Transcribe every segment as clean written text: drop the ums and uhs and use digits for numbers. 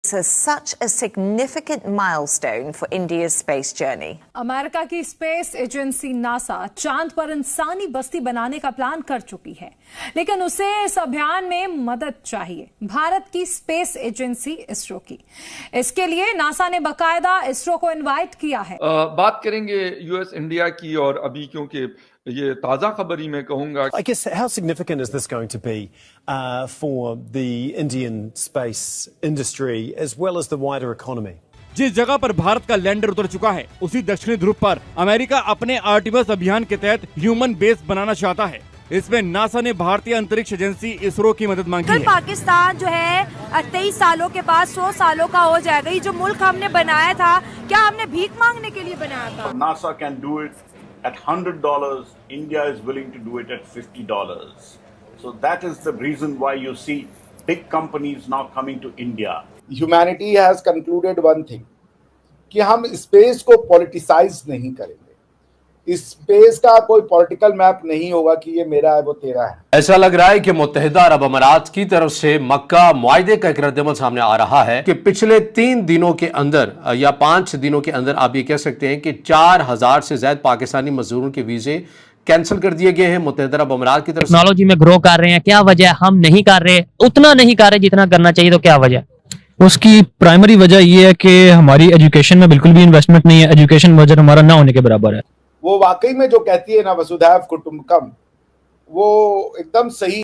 This is such a significant milestone for India's space journey. America की space agency NASA चांद पर इंसानी बस्ती बनाने का प्लान कर चुकी है, लेकिन उसे इस अभियान में मदद चाहिए भारत की स्पेस एजेंसी इसरो की। इसके लिए नासा ने बकायदा इसरो को इनवाइट किया है। बात करेंगे यूएस इंडिया की, और अभी क्योंकि ये ताजा खबर ही मैं कहूंगा। I guess how significant is this going to be for the Indian space industry as well as the wider economy? जिस जगह पर भारत का लैंडर उतर चुका है, उसी दक्षिणी ध्रुव पर अमेरिका अपने आर्टिमस अभियान के तहत ह्यूमन बेस बनाना चाहता है। इसमें नासा ने भारतीय अंतरिक्ष एजेंसी इसरो की मदद मांगी है। पाकिस्तान जो है 23 सालों के बाद 100 सालों का हो जाएगा। ये जो मुल्क हमने बनाया था, क्या हमने भीख मांगने के लिए बनाया था? NASA can do it at $100. India is willing to do it at $50. So that is the reason why you see big companies now coming to India. Humanity has concluded one thing, कि हम space को politicise नहीं करेंगे। इस space का कोई political map नहीं होगा कि ये मेरा है वो तेरा है। ऐसा लग रहा है कि मुत्तहिदा अरब अमारात की तरफ से मक्का मुआहदे का एक रद्दअमल सामने आ रहा है कि पिछले 3 दिनों के अंदर या 5 दिनों के अंदर आप ये कह सकते हैं कि 4000 से ज्यादा पाकिस्तानी मजदूरों के वीजे कैंसिल कर दिए गए हैं मुत्तहिदा अरब अमारात की तरफ। टेक्नोलॉजी में ग्रो कर रहे हैं, क्या वजह? हम नहीं कर रहे, उतना नहीं कर रहे जितना करना चाहिए, तो क्या वजह? उसकी प्राइमरी वजह यह है कि हमारी एजुकेशन में बिल्कुल भी इन्वेस्टमेंट नहीं है। एजुकेशन बजट हमारा ना होने के बराबर है। वो वाकई में जो कहती है ना वसुधैव कुटुंबकम, वो एकदम सही।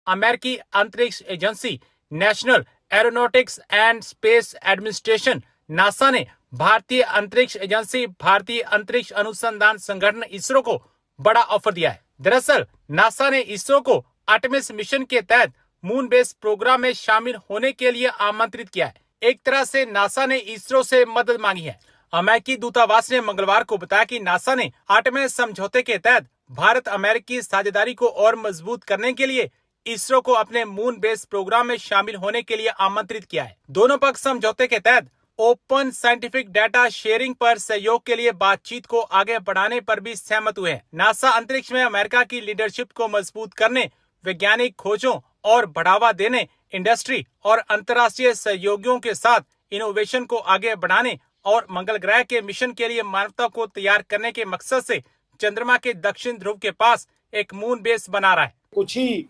अमेरिकी अंतरिक्ष agency national aeronautics and space administration NASA ने भारतीय अंतरिक्ष एजेंसी भारतीय अंतरिक्ष अनुसंधान संगठन इसरो को बड़ा ऑफर दिया है। दरअसल नासा ने इसरो को आर्टेमिस मिशन के तहत मून बेस प्रोग्राम में शामिल होने के लिए आमंत्रित किया है। एक तरह से नासा ने इसरो से मदद मांगी है। अमेरिकी दूतावास ने मंगलवार को बताया कि नासा ने आर्टेमिस समझौते के तहत भारत अमेरिकी साझेदारी को और मजबूत करने के लिए इसरो को अपने मून बेस प्रोग्राम में शामिल होने के लिए आमंत्रित किया है। दोनों पक्ष समझौते के तहत ओपन साइंटिफिक डाटा शेयरिंग पर सहयोग के लिए बातचीत को आगे बढ़ाने पर भी सहमत हुए हैं। नासा अंतरिक्ष में अमेरिका की लीडरशिप को मजबूत करने, वैज्ञानिक खोजों और बढ़ावा देने, इंडस्ट्री और अंतर्राष्ट्रीय सहयोगियों के साथ इनोवेशन को आगे बढ़ाने और मंगल ग्रह के मिशन के लिए मानवता को तैयार करने के मकसद से चंद्रमा के दक्षिण ध्रुव के पास एक मून बेस बना रहा है। कुछ ही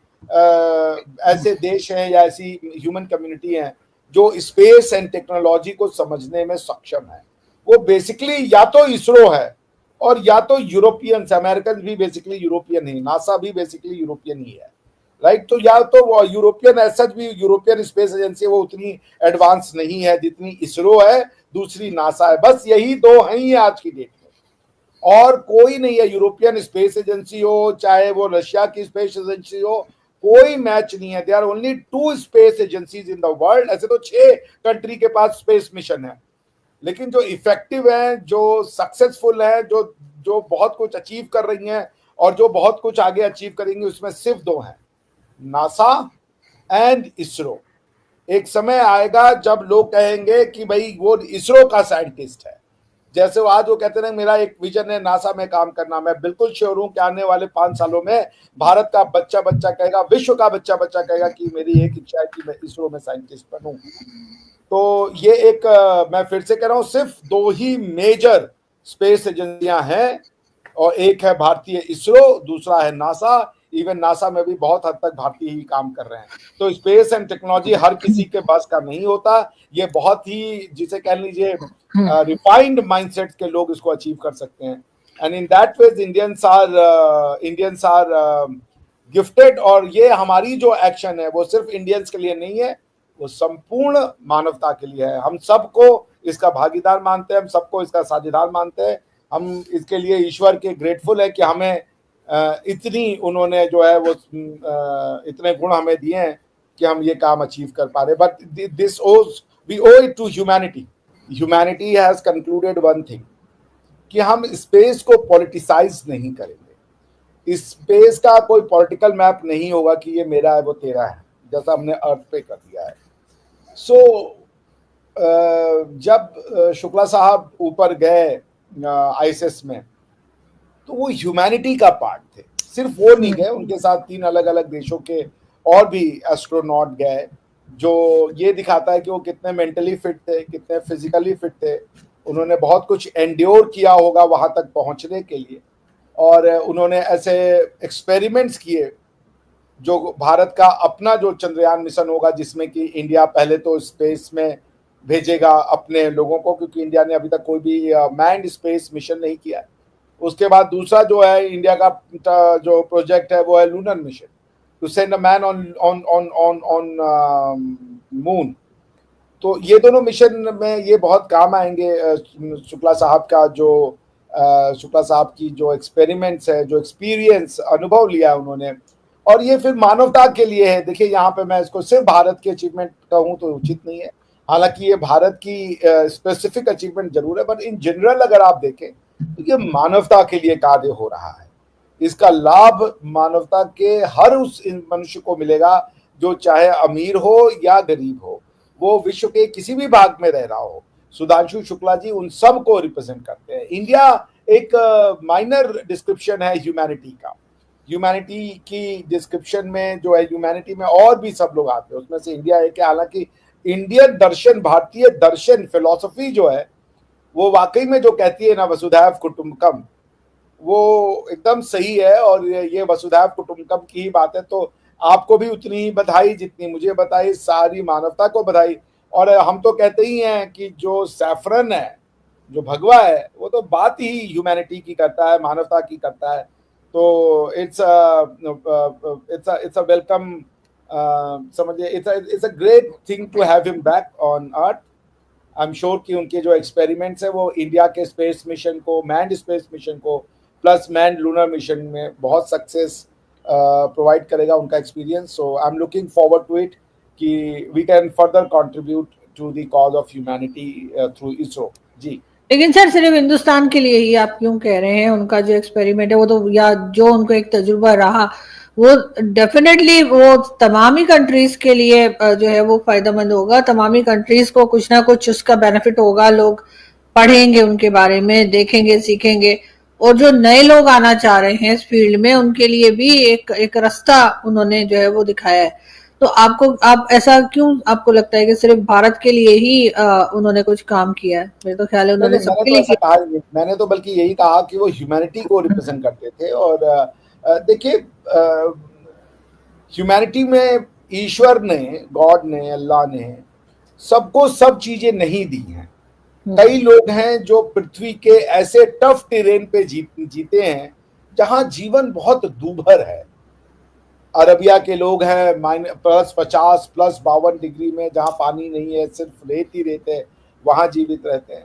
ऐसे देश हैं या ऐसी ह्यूमन कम्युनिटी हैं जो स्पेस एंड टेक्नोलॉजी को समझने में सक्षम है। वो बेसिकली या तो इसरो है और या तो यूरोपियन। अमेरिकन भी बेसिकली यूरोपियन ही, नासा भी बेसिकली यूरोपियन ही है, राइट। तो या तो वो यूरोपियन एज सच भी यूरोपियन स्पेस एजेंसी वो उतनी एडवांस नहीं है जितनी इसरो है, दूसरी नासा है। बस यही दो हैं ही आज की डेट में, और कोई नहीं है। यूरोपियन स्पेस एजेंसी हो चाहे वो रशिया की स्पेस एजेंसी हो, कोई मैच नहीं है। There are only 2 space agencies in the world. ऐसे तो 6 कंट्री के पास स्पेस मिशन है, लेकिन जो इफेक्टिव हैं, जो सक्सेसफुल हैं, जो बहुत कुछ अचीव कर रही हैं और जो बहुत कुछ आगे अचीव करेंगी, उसमें सिर्फ 2 हैं, नासा एंड इसरो। एक समय आएगा जब लोग कहेंगे कि भाई वो इसरो का साइंटिस्ट है। जैसे वो आज वो कहते हैं मेरा एक विजन है नासा में काम करना। मैं बिल्कुल श्योर हूं कि आने वाले 5 सालों में भारत का बच्चा कहेगा, विश्व का बच्चा कहेगा कि मेरी एक इच्छा है कि मैं इसरो में साइंटिस्ट बनूं। तो ये एक मैं फिर से कह रहा हूं, सिर्फ 2 ही मेजर स्पेस एजेंसियां हैं, और एक है भारतीय इसरो, दूसरा है नासा। इवन नासा में भी बहुत हद तक भारतीय ही काम कर रहे हैं। तो स्पेस एंड टेक्नोलॉजी हर किसी के बस का नहीं होता। ये बहुत ही, जिसे कह लीजिए, रिफाइंड माइंडसेट के लोग इसको अचीव कर सकते हैं। And in that way Indians are gifted. और ये हमारी जो एक्शन है वो सिर्फ इंडियंस के लिए नहीं है, वो संपूर्ण मानवता के लिए है। हम सबको इसका भागीदार मानते हैं, हम सबको इसका साझेदार मानते हैं। हम इसके लिए ईश्वर के ग्रेटफुल है कि हमें इतनी उन्होंने जो है वो इतने गुण हमें दिए हैं कि हम ये काम अचीव कर पा रहे। But this owes we owe it to humanity. Humanity has concluded one thing, कि हम स्पेस को पॉलिटिसाइज नहीं करेंगे। इस स्पेस का कोई पॉलिटिकल मैप नहीं होगा कि ये मेरा है वो तेरा है, जैसा हमने अर्थ पे कर दिया है। सो जब शुक्ला साहब ऊपर गए आईएसएस में, तो वो ह्यूमैनिटी का पार्ट थे। सिर्फ वो नहीं गए, उनके साथ 3 अलग अलग देशों के और भी एस्ट्रोनॉट गए। जो ये दिखाता है कि वो कितने मेंटली फिट थे, कितने फिजिकली फिट थे। उन्होंने बहुत कुछ एंड्योर किया होगा वहां तक पहुंचने के लिए, और उन्होंने ऐसे एक्सपेरिमेंट्स किए जो भारत का अपना जो चंद्रयान मिशन होगा, जिसमें कि इंडिया पहले तो स्पेस में भेजेगा अपने लोगों को, क्योंकि इंडिया ने अभी तक कोई भी मैन्ड स्पेस मिशन नहीं किया है। उसके बाद दूसरा जो है इंडिया का जो प्रोजेक्ट है वो है lunar mission, to send a man on moon. तो ये दोनों मिशन में ये बहुत काम आएंगे। शुक्ला साहब का जो शुक्ला साहब की जो एक्सपेरिमेंट्स है, जो एक्सपीरियंस अनुभव लिया है उन्होंने, और ये फिर मानवता के लिए है। देखिए यहाँ पे मैं इसको सिर्फ भारत की अचीवमेंट कहूँ तो उचित नहीं है, हालांकि ये भारत की स्पेसिफिक अचीवमेंट जरूर है, बट इन जनरल अगर आप देखें तो ये मानवता के लिए कार्य हो रहा है। इसका लाभ मानवता के हर उस मनुष्य को मिलेगा जो चाहे अमीर हो या गरीब हो, वो विश्व के किसी भी भाग में रह रहा हो। सुधांशु शुक्ला जी उन सब को रिप्रेजेंट करते हैं। इंडिया एक माइनर डिस्क्रिप्शन है ह्यूमैनिटी का। ह्यूमैनिटी की डिस्क्रिप्शन में जो है, ह्यूमैनिटी में और भी सब लोग आते हैं, उसमें से इंडिया एक है। हालांकि इंडियन दर्शन, भारतीय दर्शन, फिलॉसफी जो है वो वाकई में जो कहती है ना वसुधैव कुटुंबकम, वो एकदम सही है। और ये वसुधैव कुटुंबकम की ही बात है, तो आपको भी उतनी ही बधाई जितनी मुझे बधाई, सारी मानवता को बधाई। और हम तो कहते ही हैं कि जो सैफरन है, जो भगवा है, वो तो बात ही ह्यूमैनिटी की करता है, मानवता की करता है। तो इट्स अ वेलकम, समझिए, it's a great thing to have him back on earth. I am sure कि उनके जो एक्सपेरिमेंट्स है वो इंडिया के स्पेस मिशन को, मैन्ड स्पेस मिशन को प्लस मैन्ड लूनर मिशन में बहुत सक्सेस प्रोवाइड करेगा उनका experience. So I am looking forward to it कि we can further contribute to the cause of humanity through ISRO. जी, लेकिन सर सिर्फ हिंदुस्तान के लिए ही आप क्यों कह रहे हैं? उनका जो एक्सपेरिमेंट है वो तो, या जो उनको एक तजुर्बा रहा, वो डेफिनेटली वो तमाम ही कंट्रीज के लिए जो है वो फायदेमंद होगा। तमाम ही कंट्रीज को कुछ ना कुछ उसका बेनिफिट होगा। लोग पढ़ेंगे उनके बारे में, देखेंगे, सीखेंगे, और जो नए लोग आना चाह रहे हैं इस फील्ड में उनके लिए भी एक रास्ता उन्होंने जो है वो दिखाया है। तो आप ऐसा क्यों आपको लगता है कि सिर्फ भारत के लिए ही उन्होंने कुछ काम किया है? मेरे तो ख्याल है उन्होंने सबके लिए किया। मैंने तो बल्कि यही कहा कि वो ह्यूमैनिटी को रिप्रेजेंट करते थे। और देखिए, ह्यूमैनिटी में ईश्वर ने, गॉड ने, अल्लाह ने सबको सब चीजें नहीं दी हैं। कई लोग हैं जो पृथ्वी के ऐसे टफ टेरेन पे जीते हैं जहां जीवन बहुत दूभर है। अरबिया के लोग हैं -50 +52 डिग्री में, जहां पानी नहीं है, सिर्फ रेत ही रेत है, वहां जीवित रहते हैं।